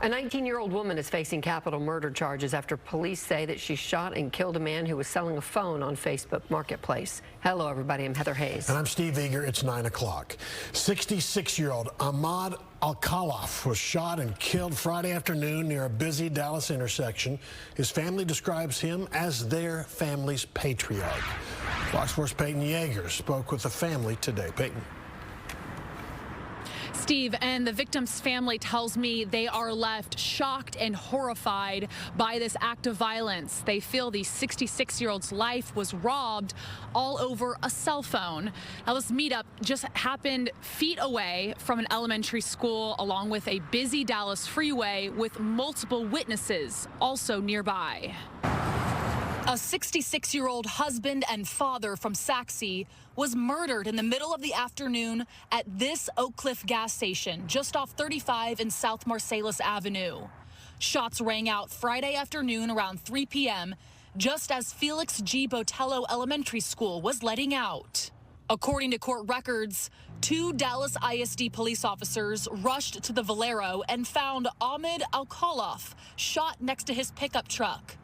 A 19-year-old woman is facing capital murder charges after police say that she shot and killed a man who was selling a phone on Facebook Marketplace. Hello, everybody. I'm Heather Hayes. And I'm Steve Eager. It's 9 o'clock. 66-year-old Ahmad Al-Khalaf was shot and killed Friday afternoon near a busy Dallas intersection. His family describes him as their family's patriarch. Fox 4's Peyton Yeager spoke with the family today. Peyton. Steve, and the victim's family tells me they are left shocked and horrified by this act of violence. They feel the 66-year-old's life was robbed all over a cell phone. Now, this meetup just happened feet away from an elementary school along with a busy Dallas freeway with multiple witnesses also nearby. A 66-year-old husband and father from Saxe was murdered in the middle of the afternoon at this Oak Cliff gas station just off 35 and South Marsalis Avenue. Shots rang out Friday afternoon around 3 p.m. just as Felix G. Botello Elementary School was letting out. According to court records, 2 Dallas ISD police officers rushed to the Valero and found Ahmad Al-Khalaf shot next to his pickup truck.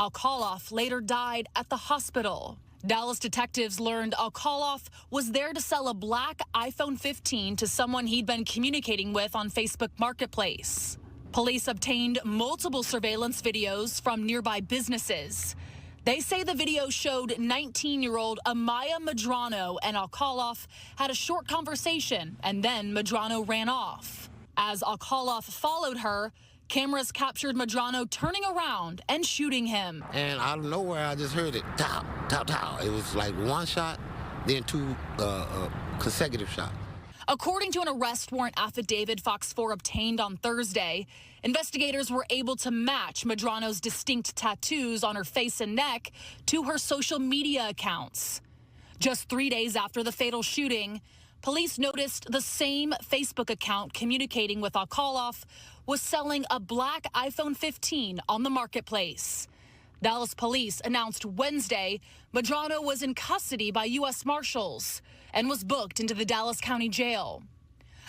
Al-Khalaf later died at the hospital. Dallas detectives learned Al-Khalaf was there to sell a black iPhone 15 to someone he'd been communicating with on Facebook Marketplace. Police obtained multiple surveillance videos from nearby businesses. They say the video showed 19-year-old Amaya Medrano and Al-Khalaf had a short conversation, and then Medrano ran off. As Al-Khalaf followed her, cameras captured Medrano turning around and shooting him. And out of nowhere, I just heard it, pow, pow, pow. It was like one shot, then 2 consecutive shots. According to an arrest warrant affidavit Fox 4 obtained on Thursday, investigators were able to match Medrano's distinct tattoos on her face and neck to her social media accounts. Just 3 days after the fatal shooting, police noticed the same Facebook account communicating with Al-Khalaf was selling a black iPhone 15 on the marketplace. Dallas police announced Wednesday Medrano was in custody by U.S. Marshals and was booked into the Dallas County Jail.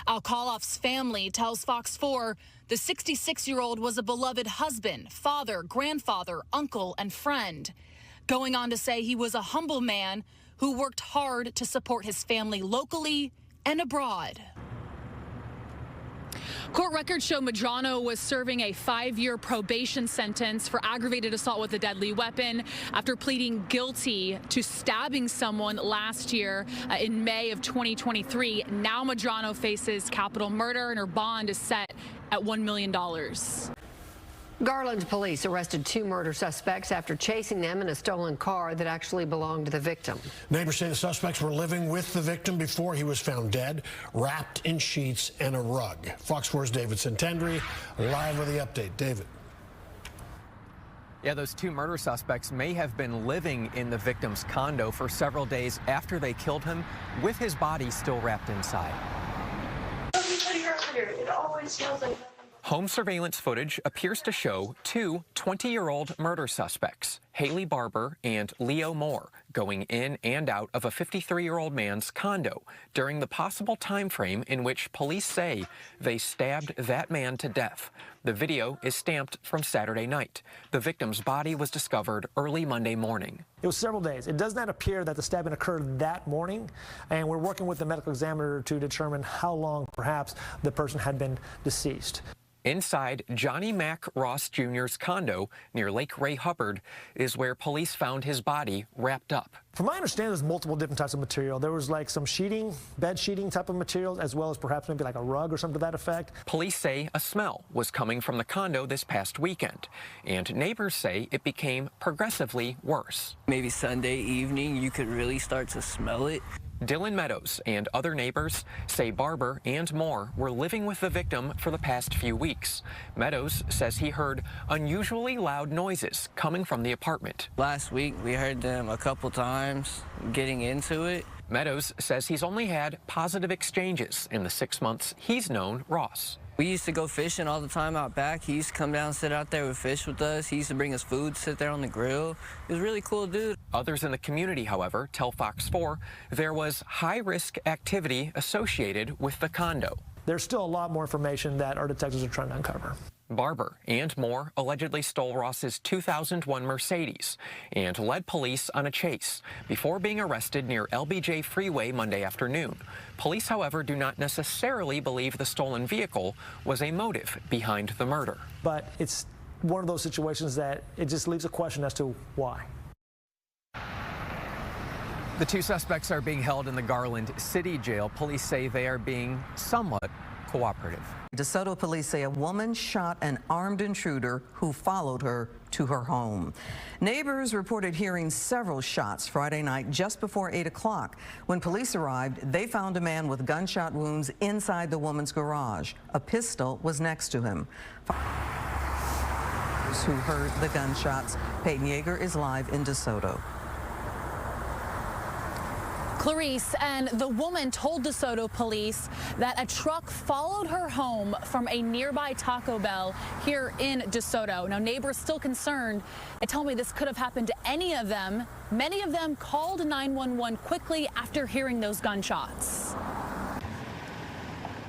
Al-Khalaf's family tells Fox 4 the 66-year-old was a beloved husband, father, grandfather, uncle, and friend, going on to say he was a humble man who worked hard to support his family locally and abroad. Court records show Medrano was serving a 5-year probation sentence for aggravated assault with a deadly weapon after pleading guilty to stabbing someone last year in May of 2023. Now Medrano faces capital murder and her bond is set at $1 million. Garland police arrested 2 murder suspects after chasing them in a stolen car that actually belonged to the victim. Neighbors say the suspects were living with the victim before he was found dead, wrapped in sheets and a rug. Fox 4's David Santendri live with the update. David. Yeah, those 2 murder suspects may have been living in the victim's condo for several days after they killed him, with his body still wrapped inside. It always feels like Home surveillance footage appears to show 2 20-year-old murder suspects, Haley Barber and Leo Moore, going in and out of a 53-year-old man's condo during the possible time frame in which police say they stabbed that man to death. The video is stamped from Saturday night. The victim's body was discovered early Monday morning. It was several days. It does not appear that the stabbing occurred that morning, and we're working with the medical examiner to determine how long perhaps the person had been deceased. Inside Johnny Mac Ross Jr.'s condo near Lake Ray Hubbard is where police found his body wrapped up. From my understanding, there's multiple different types of material. There was like some sheeting, bed sheeting type of materials, as well as perhaps maybe like a rug or something to that effect. Police say a smell was coming from the condo this past weekend, and neighbors say it became progressively worse. Maybe Sunday evening, you could really start to smell it. Dylan Meadows and other neighbors say Barber and Moore were living with the victim for the past few weeks. Meadows says he heard unusually loud noises coming from the apartment. Last week, we heard them a couple times getting into it. Meadows says he's only had positive exchanges in the 6 months he's known Ross. We used to go fishing all the time out back. He used to come down and sit out there with fish with us. He used to bring us food, sit there on the grill. He was a really cool dude. Others in the community, however, tell Fox 4 there was high-risk activity associated with the condo. There's still a lot more information that our detectives are trying to uncover. Barber and Moore allegedly stole Ross's 2001 Mercedes and led police on a chase before being arrested near LBJ Freeway Monday afternoon. Police, however, do not necessarily believe the stolen vehicle was a motive behind the murder. But it's one of those situations that it just leaves a question as to why. The two suspects are being held in the Garland City Jail. Police say they are being somewhat cooperative. DeSoto police say a woman shot an armed intruder who followed her to her home. Neighbors reported hearing several shots Friday night just before 8 o'clock. When police arrived, they found a man with gunshot wounds inside the woman's garage. A pistol was next to him. Who heard the gunshots. Peyton Yeager is live in DeSoto. Clarice, and the woman told DeSoto police that a truck followed her home from a nearby Taco Bell here in DeSoto. Now, neighbors still concerned. They tell me this could have happened to any of them. Many of them called 911 quickly after hearing those gunshots.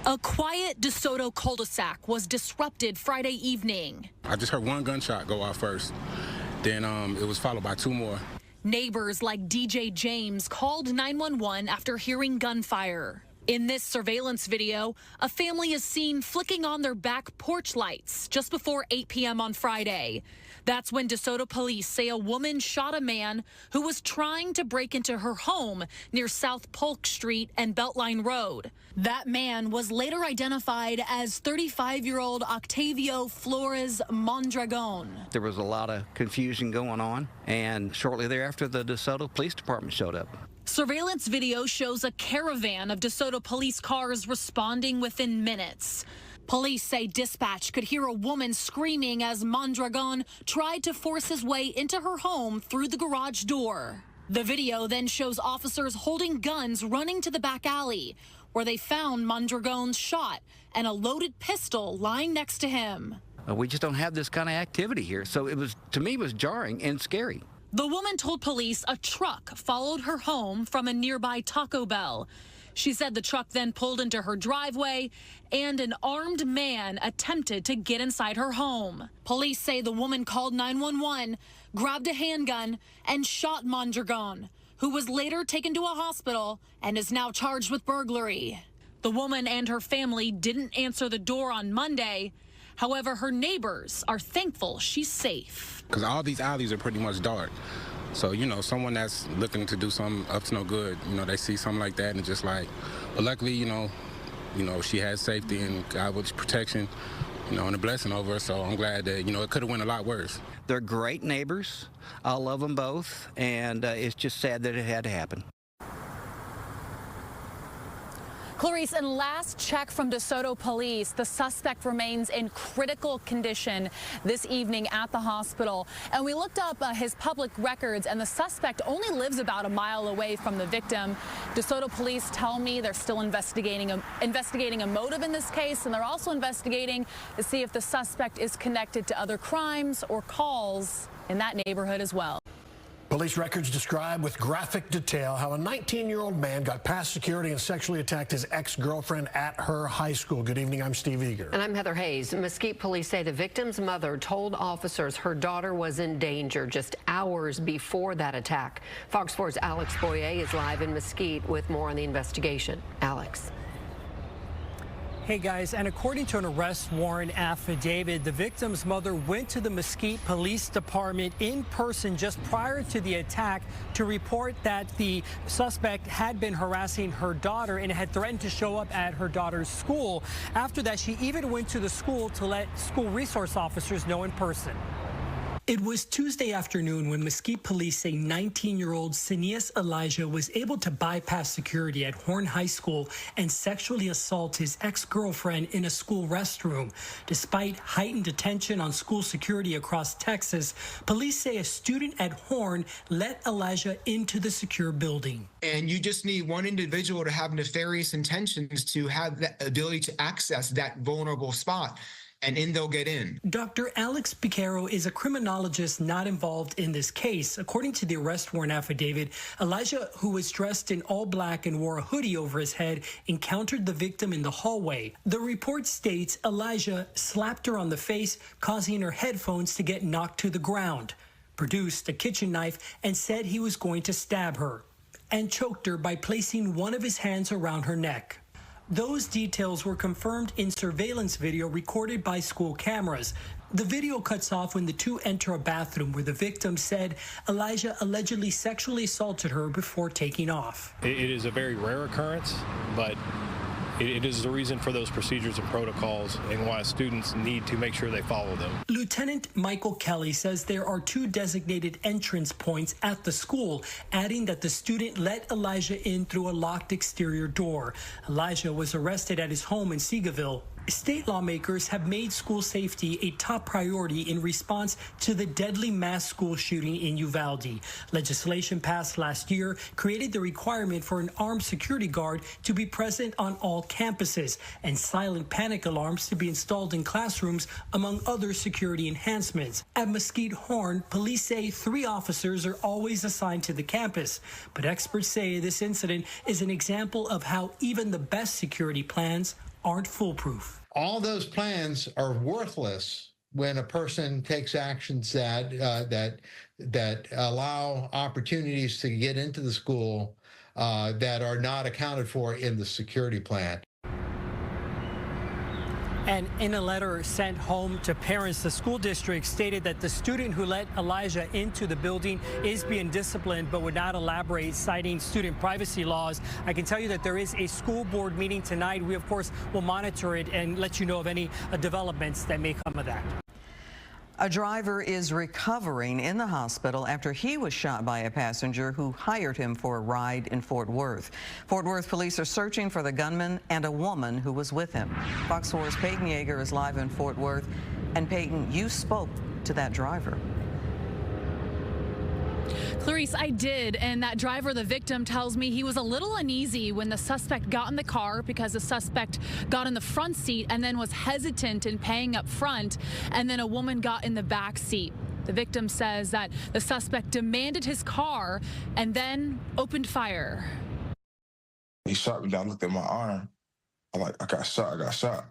A quiet DeSoto cul-de-sac was disrupted Friday evening. I just heard one gunshot go off first. Then it was followed by two more. Neighbors like DJ James called 911 after hearing gunfire. In this surveillance video, a family is seen flicking on their back porch lights just before 8 p.m. on Friday. That's when DeSoto police say a woman shot a man who was trying to break into her home near South Polk Street and Beltline Road. That man was later identified as 35-year-old Octavio Flores Mondragon. There was a lot of confusion going on, and shortly thereafter, the DeSoto Police Department showed up. Surveillance video shows a caravan of DeSoto police cars responding within minutes. Police say dispatch could hear a woman screaming as Mondragon tried to force his way into her home through the garage door. The video then shows officers holding guns running to the back alley, where they found Mondragon's shot and a loaded pistol lying next to him. We just don't have this kind of activity here, so to me, it was jarring and scary. The woman told police a truck followed her home from a nearby Taco Bell. She said the truck then pulled into her driveway and an armed man attempted to get inside her home. Police say the woman called 911, grabbed a handgun, and shot Mondragon, who was later taken to a hospital and is now charged with burglary. The woman and her family didn't answer the door on Monday. However, her neighbors are thankful she's safe. Because all these alleys are pretty much dark. So, you know, someone that's looking to do something up to no good, you know, they see something like that and just like, but luckily, you know, she has safety and God with protection, you know, and a blessing over her. So I'm glad that, you know, it could have went a lot worse. They're great neighbors. I love them both, and it's just sad that it had to happen. Clarice, in last check from DeSoto police, the suspect remains in critical condition this evening at the hospital. And we looked up his public records, and the suspect only lives about a mile away from the victim. DeSoto police tell me they're still investigating a motive in this case, and they're also investigating to see if the suspect is connected to other crimes or calls in that neighborhood as well. Police records describe with graphic detail how a 19-year-old man got past security and sexually attacked his ex-girlfriend at her high school. Good evening, I'm Steve Eager. And I'm Heather Hayes. Mesquite police say the victim's mother told officers her daughter was in danger just hours before that attack. Fox 4's Alex Boyer is live in Mesquite with more on the investigation. Alex. Hey guys, and according to an arrest warrant affidavit, the victim's mother went to the Mesquite Police Department in person just prior to the attack to report that the suspect had been harassing her daughter and had threatened to show up at her daughter's school. After that, she even went to the school to let school resource officers know in person. It was Tuesday afternoon when Mesquite police say 19-year-old Cineas Elijah was able to bypass security at Horn High School and sexually assault his ex-girlfriend in a school restroom. Despite heightened attention on school security across Texas, police say a student at Horn let Elijah into the secure building. And you just need one individual to have nefarious intentions to have the ability to access that vulnerable spot. and in they'll get in. Dr. Alex Picaro is a criminologist not involved in this case. According to the arrest warrant affidavit, Elijah, who was dressed in all black and wore a hoodie over his head, encountered the victim in the hallway. The report states Elijah slapped her on the face, causing her headphones to get knocked to the ground, produced a kitchen knife, and said he was going to stab her, and choked her by placing one of his hands around her neck. Those details were confirmed in surveillance video recorded by school cameras. The video cuts off when the two enter a bathroom where the victim said Elijah allegedly sexually assaulted her before taking off. It is a very rare occurrence, but it is the reason for those procedures and protocols and why students need to make sure they follow them. Lieutenant Michael Kelly says there are 2 designated entrance points at the school, adding that the student let Elijah in through a locked exterior door. Elijah was arrested at his home in Seagoville. State lawmakers have made school safety a top priority in response to the deadly mass school shooting in Uvalde. Legislation passed last year created the requirement for an armed security guard to be present on all campuses and silent panic alarms to be installed in classrooms, among other security enhancements. At Mesquite Horn, police say 3 officers are always assigned to the campus, but experts say this incident is an example of how even the best security plans aren't foolproof. All those plans are worthless when a person takes actions that allow opportunities to get into the school that are not accounted for in the security plan. And in a letter sent home to parents, the school district stated that the student who let Elijah into the building is being disciplined, but would not elaborate, citing student privacy laws. I can tell you that there is a school board meeting tonight. We, of course, will monitor it and let you know of any developments that may come of that. A driver is recovering in the hospital after he was shot by a passenger who hired him for a ride in Fort Worth. Fort Worth police are searching for the gunman and a woman who was with him. Fox 4's Peyton Yeager is live in Fort Worth. And Peyton, you spoke to that driver. Clarice, I did, and that driver, the victim, tells me he was a little uneasy when the suspect got in the car because the suspect got in the front seat and then was hesitant in paying up front, and then a woman got in the back seat. The victim says that the suspect demanded his car and then opened fire. He shot me down, looked at my arm. I'm like, I got shot.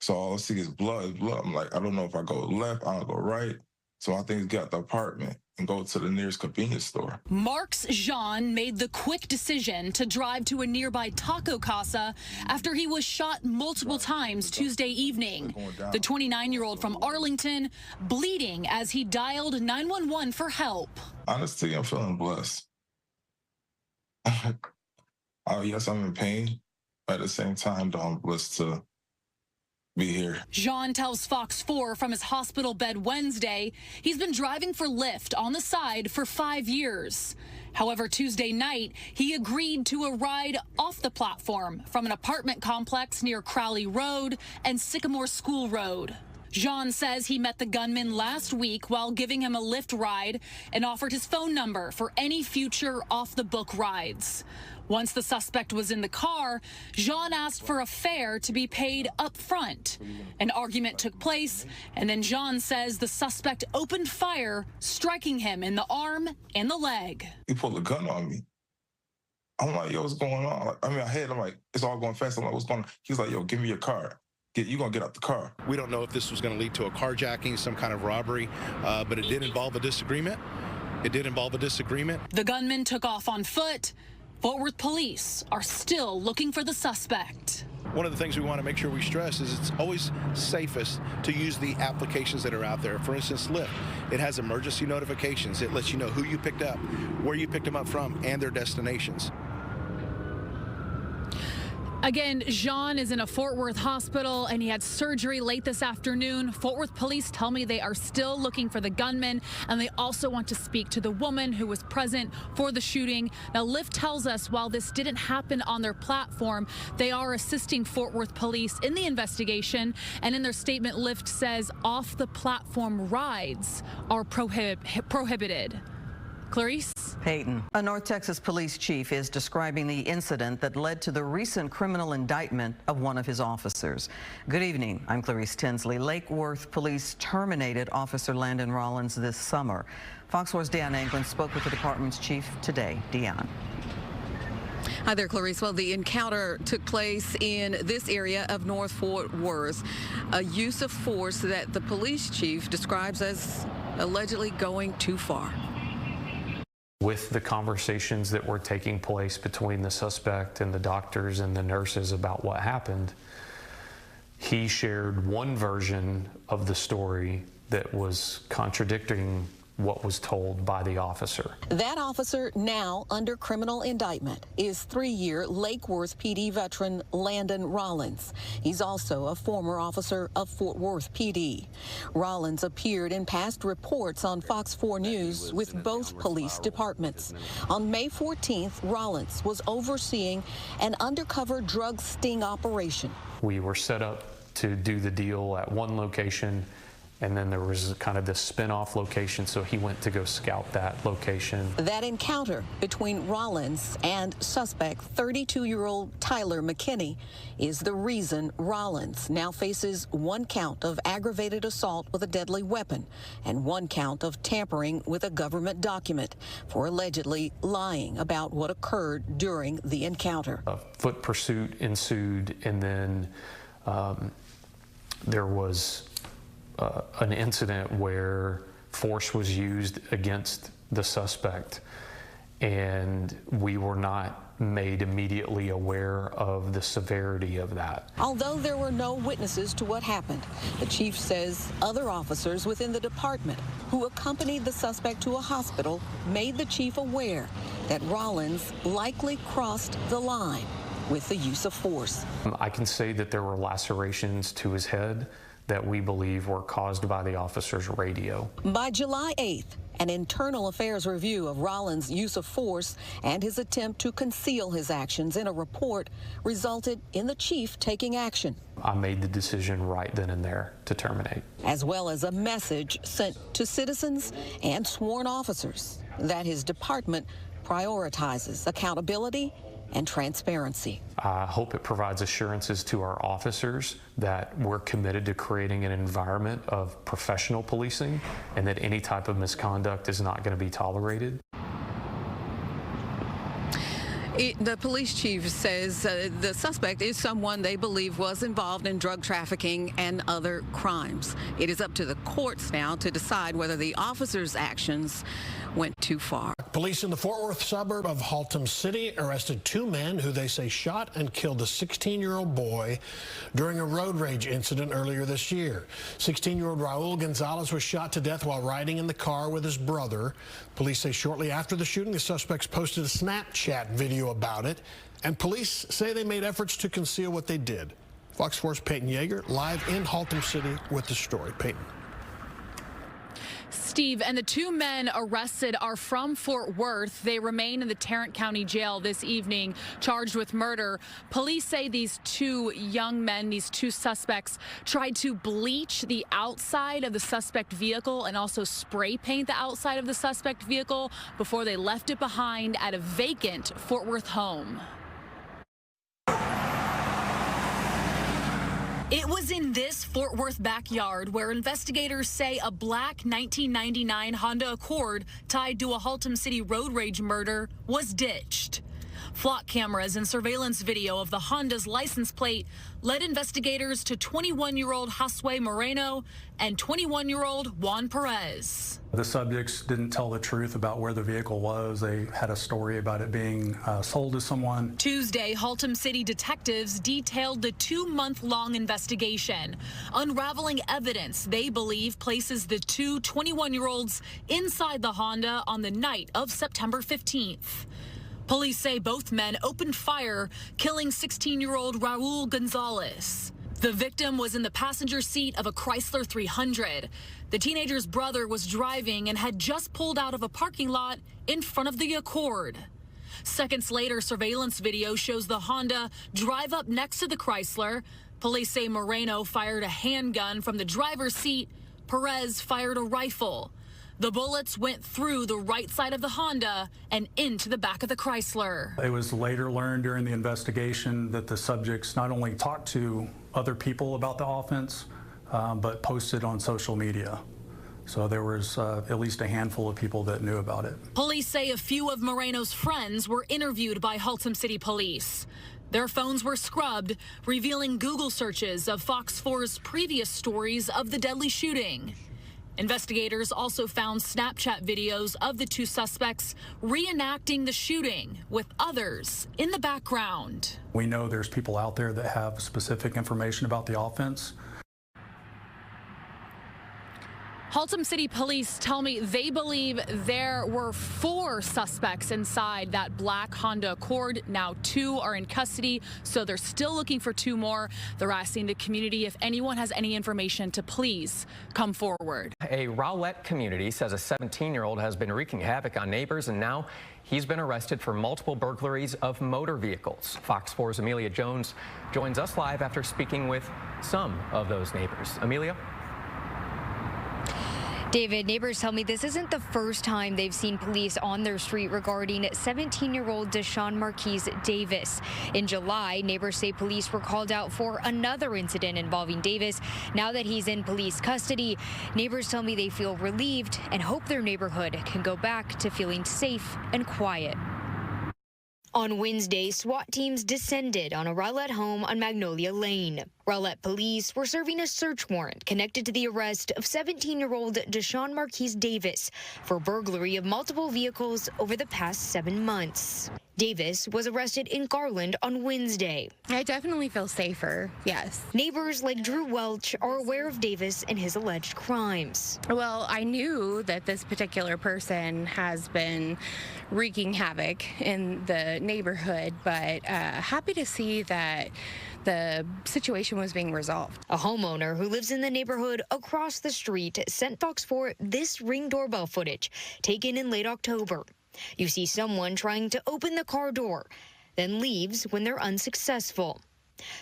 So all I see is blood. I'm like, I don't know if I go left, I don't go right. So I think get out the apartment and go to the nearest convenience store. Marks Jean made the quick decision to drive to a nearby taco casa after he was shot multiple times Tuesday evening. The 29-year-old from Arlington bleeding as he dialed 911 for help. Honestly, I'm feeling blessed. Yes, I'm in pain, but at the same time, though, I'm blessed to be here. Jean tells Fox 4 from his hospital bed Wednesday he's been driving for Lyft on the side for 5 years. However, Tuesday night, he agreed to a ride off the platform from an apartment complex near Crowley Road and Sycamore School Road. Jean says he met the gunman last week while giving him a Lyft ride and offered his phone number for any future off-the-book rides. Once the suspect was in the car, Jean asked for a fare to be paid up front. An argument took place, and then Jean says the suspect opened fire, striking him in the arm and the leg. He pulled a gun on me. I'm like, yo, what's going on? Like, I'm like, it's all going fast. I'm like, what's going on? He's like, yo, give me your car. You're going to get out the car. We don't know if this was going to lead to a carjacking, some kind of robbery, but it did involve a disagreement. The gunman took off on foot. Fort Worth police are still looking for the suspect. One of the things we want to make sure we stress is it's always safest to use the applications that are out there. For instance, Lyft, it has emergency notifications. It lets you know who you picked up, where you picked them up from, and their destinations. Again, Jean is in a Fort Worth hospital and he had surgery late this afternoon. Fort Worth police tell me they are still looking for the gunman, and they also want to speak to the woman who was present for the shooting. Now, Lyft tells us while this didn't happen on their platform, they are assisting Fort Worth police in the investigation. And in their statement, Lyft says off the platform rides are prohibited. Clarice? Peyton. A North Texas police chief is describing the incident that led to the recent criminal indictment of one of his officers. Good evening. I'm Clarice Tinsley. Lake Worth police terminated Officer Landon Rollins this summer. Fox 4's Deanne Anglin spoke with the department's chief today. Deanne. Hi there, Clarice. Well, the encounter took place in this area of North Fort Worth, a use of force that the police chief describes as allegedly going too far. With the conversations that were taking place between the suspect and the doctors and the nurses about what happened, he shared one version of the story that was contradicting what was told by the officer. That officer, now under criminal indictment, is 3-year Lake Worth PD veteran Landon Rollins. He's also a former officer of Fort Worth PD. Rollins appeared in past reports on Fox 4 News with both police departments. On May 14th, Rollins was overseeing an undercover drug sting operation. We were set up to do the deal at one location, and then there was kind of this spin-off location, so he went to go scout that location. That encounter between Rollins and suspect 32-year-old Tyler McKinney is the reason Rollins now faces 1 count of aggravated assault with a deadly weapon and 1 count of tampering with a government document for allegedly lying about what occurred during the encounter. A foot pursuit ensued, and then there was an incident where force was used against the suspect, and we were not made immediately aware of the severity of that. Although there were no witnesses to what happened, the chief says other officers within the department who accompanied the suspect to a hospital made the chief aware that Rollins likely crossed the line with the use of force. I can say that there were lacerations to his head that we believe were caused by the officer's radio. By July 8th, an internal affairs review of Rollins' use of force and his attempt to conceal his actions in a report resulted in the chief taking action. I made the decision right then and there to terminate. As well as a message sent to citizens and sworn officers that his department prioritizes accountability and transparency. I hope it provides assurances to our officers that we're committed to creating an environment of professional policing and that any type of misconduct is not going to be tolerated. The police chief says the suspect is someone they believe was involved in drug trafficking and other crimes. It is up to the courts now to decide whether the officer's actions went too far. Police in the Fort Worth suburb of Haltom City arrested 2 men who they say shot and killed a 16-year-old boy during a road rage incident earlier this year. 16-year-old Raul Gonzalez was shot to death while riding in the car with his brother. Police say shortly after the shooting, the suspects posted a Snapchat video about it, and police say they made efforts to conceal what they did. Fox 4's Peyton Yeager live in Haltom City with the story. Peyton. Steve, and the 2 men arrested are from Fort Worth. They remain in the Tarrant County Jail this evening, charged with murder. Police say these 2 young men, these 2 suspects, tried to bleach the outside of the suspect vehicle and also spray paint the outside of the suspect vehicle before they left it behind at a vacant Fort Worth home. It was in this Fort Worth backyard where investigators say a black 1999 Honda Accord tied to a Haltom City road rage murder was ditched. Flock cameras and surveillance video of the Honda's license plate led investigators to 21-year-old Josue Moreno and 21-year-old Juan Perez. The subjects didn't tell the truth about where the vehicle was. They had a story about it being sold to someone. Tuesday, Haltom City detectives detailed the 2-month-long investigation, unraveling evidence they believe places the 2 21-year-olds inside the Honda on the night of September 15th. Police say both men opened fire, killing 16-year-old Raul Gonzalez. The victim was in the passenger seat of a Chrysler 300. The teenager's brother was driving and had just pulled out of a parking lot in front of the Accord. Seconds later, surveillance video shows the Honda drive up next to the Chrysler. Police say Moreno fired a handgun from the driver's seat. Perez fired a rifle. The bullets went through the right side of the Honda and into the back of the Chrysler. It was later learned during the investigation that the subjects not only talked to other people about the offense, but posted on social media. So there was at least a handful of people that knew about it. Police say a few of Moreno's friends were interviewed by Haltom City Police. Their phones were scrubbed, revealing Google searches of Fox 4's previous stories of the deadly shooting. Investigators also found Snapchat videos of the two suspects reenacting the shooting with others in the background. We know there's people out there that have specific information about the offense. Haltom City Police tell me they believe there were 4 suspects inside that black Honda Accord. Now 2 are in custody, so they're still looking for 2 more. They're asking the community if anyone has any information to please come forward. A Rowlett community says a 17-year-old has been wreaking havoc on neighbors, and now he's been arrested for multiple burglaries of motor vehicles. Fox 4's Amelia Jones joins us live after speaking with some of those neighbors. Amelia? David, neighbors tell me this isn't the first time they've seen police on their street regarding 17-year-old Deshaun Marquise Davis. In July, neighbors say police were called out for another incident involving Davis. Now that he's in police custody, neighbors tell me they feel relieved and hope their neighborhood can go back to feeling safe and quiet. On Wednesday, SWAT teams descended on a Rowlett home on Magnolia Lane. Rowlett police were serving a search warrant connected to the arrest of 17-year-old Deshaun Marquise Davis for burglary of multiple vehicles over the past 7 months. Davis was arrested in Garland on Wednesday. I definitely feel safer, yes. Neighbors like Drew Welch are aware of Davis and his alleged crimes. Well, I knew that this particular person has been wreaking havoc in the neighborhood, but happy to see that the situation was being resolved. A homeowner who lives in the neighborhood across the street sent Fox 4 this Ring doorbell footage taken in late October. You see someone trying to open the car door, then leaves when they're unsuccessful.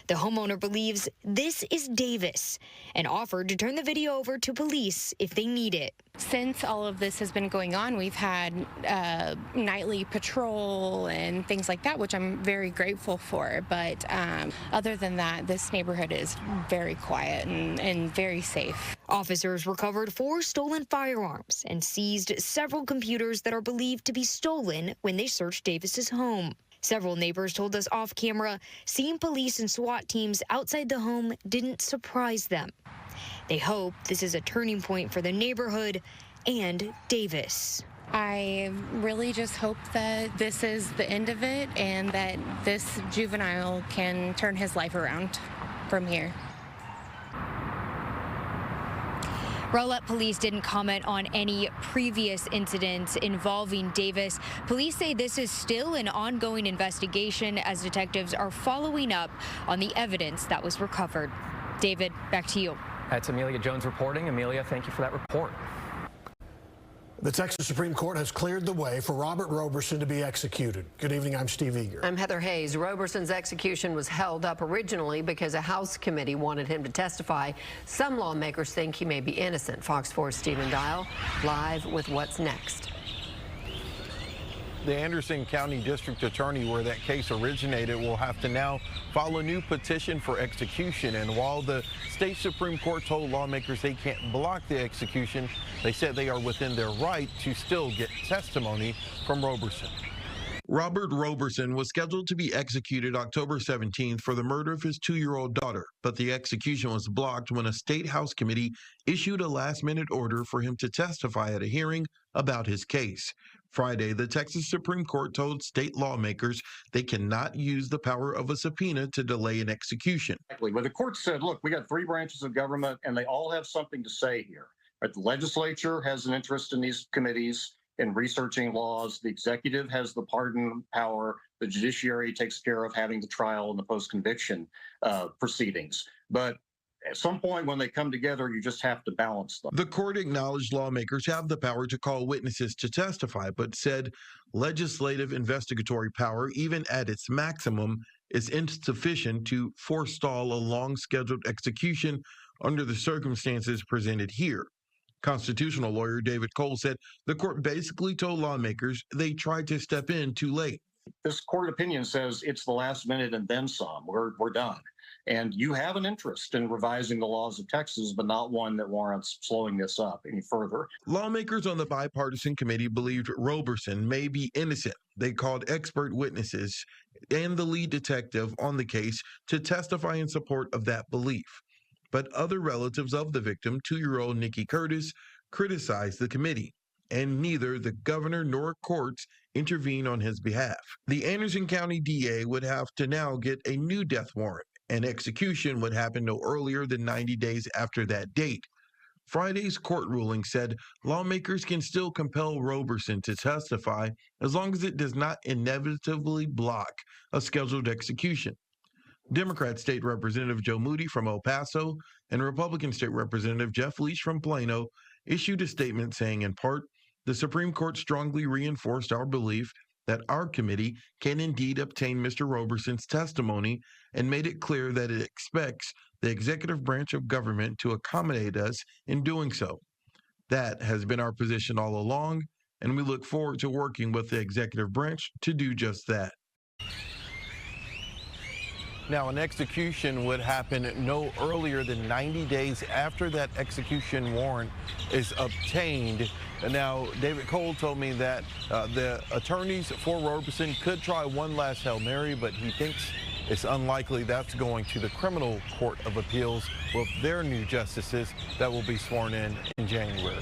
The homeowner believes this is Davis and offered to turn the video over to police if they need it. Since all of this has been going on, we've had nightly patrol and things like that, which I'm very grateful for. But other than that, this neighborhood is very quiet and very safe. Officers recovered 4 stolen firearms and seized several computers that are believed to be stolen when they searched Davis's home. Several neighbors told us off camera seeing police and SWAT teams outside the home didn't surprise them. They hope this is a turning point for the neighborhood and Davis. I really just hope that this is the end of it and that this juvenile can turn his life around from here. Rowlett police didn't comment on any previous incidents involving Davis. Police say this is still an ongoing investigation as detectives are following up on the evidence that was recovered. David, back to you. That's Amelia Jones reporting. Amelia, thank you for that report. The Texas Supreme Court has cleared the way for Robert Roberson to be executed. Good evening, I'm Steve Eager. I'm Heather Hayes. Roberson's execution was held up originally because a House committee wanted him to testify. Some lawmakers think he may be innocent. Fox 4's Stephen Dial live with what's next. The Anderson County District Attorney, where that case originated, will have to now file a new petition for execution. And while the state Supreme Court told lawmakers they can't block the execution, they said they are within their right to still get testimony from Roberson. Robert Roberson was scheduled to be executed October 17th for the murder of his 2-year-old daughter, but the execution was blocked when a state House committee issued a last-minute order for him to testify at a hearing about his case. Friday, the Texas Supreme Court told state lawmakers they cannot use the power of a subpoena to delay an execution. But the court said, look, we got 3 branches of government, and they all have something to say here. Right? The legislature has an interest in these committees in researching laws. The executive has the pardon power. The judiciary takes care of having the trial and the post-conviction proceedings. But at some point when they come together, you just have to balance them. The court acknowledged lawmakers have the power to call witnesses to testify, but said legislative investigatory power, even at its maximum, is insufficient to forestall a long-scheduled execution under the circumstances presented here. Constitutional lawyer David Cole said the court basically told lawmakers they tried to step in too late. This court opinion says it's the last minute and then some. We're done. And you have an interest in revising the laws of Texas, but not one that warrants slowing this up any further. Lawmakers on the bipartisan committee believed Roberson may be innocent. They called expert witnesses and the lead detective on the case to testify in support of that belief. But other relatives of the victim, 2-year-old Nikki Curtis, criticized the committee, and neither the governor nor courts intervened on his behalf. The Anderson County DA would have to now get a new death warrant, and execution would happen no earlier than 90 days after that date. Friday's court ruling said lawmakers can still compel Roberson to testify as long as it does not inevitably block a scheduled execution. Democrat State Representative Joe Moody from El Paso and Republican State Representative Jeff Leach from Plano issued a statement saying, in part, the Supreme Court strongly reinforced our belief that our committee can indeed obtain Mr. Roberson's testimony and made it clear that it expects the executive branch of government to accommodate us in doing so. That has been our position all along, and we look forward to working with the executive branch to do just that. Now, an execution would happen no earlier than 90 days after that execution warrant is obtained. Now, David Cole told me that the attorneys for Roberson could try one last Hail Mary, but he thinks it's unlikely that's going to the Criminal Court of Appeals with their new justices that will be sworn in January.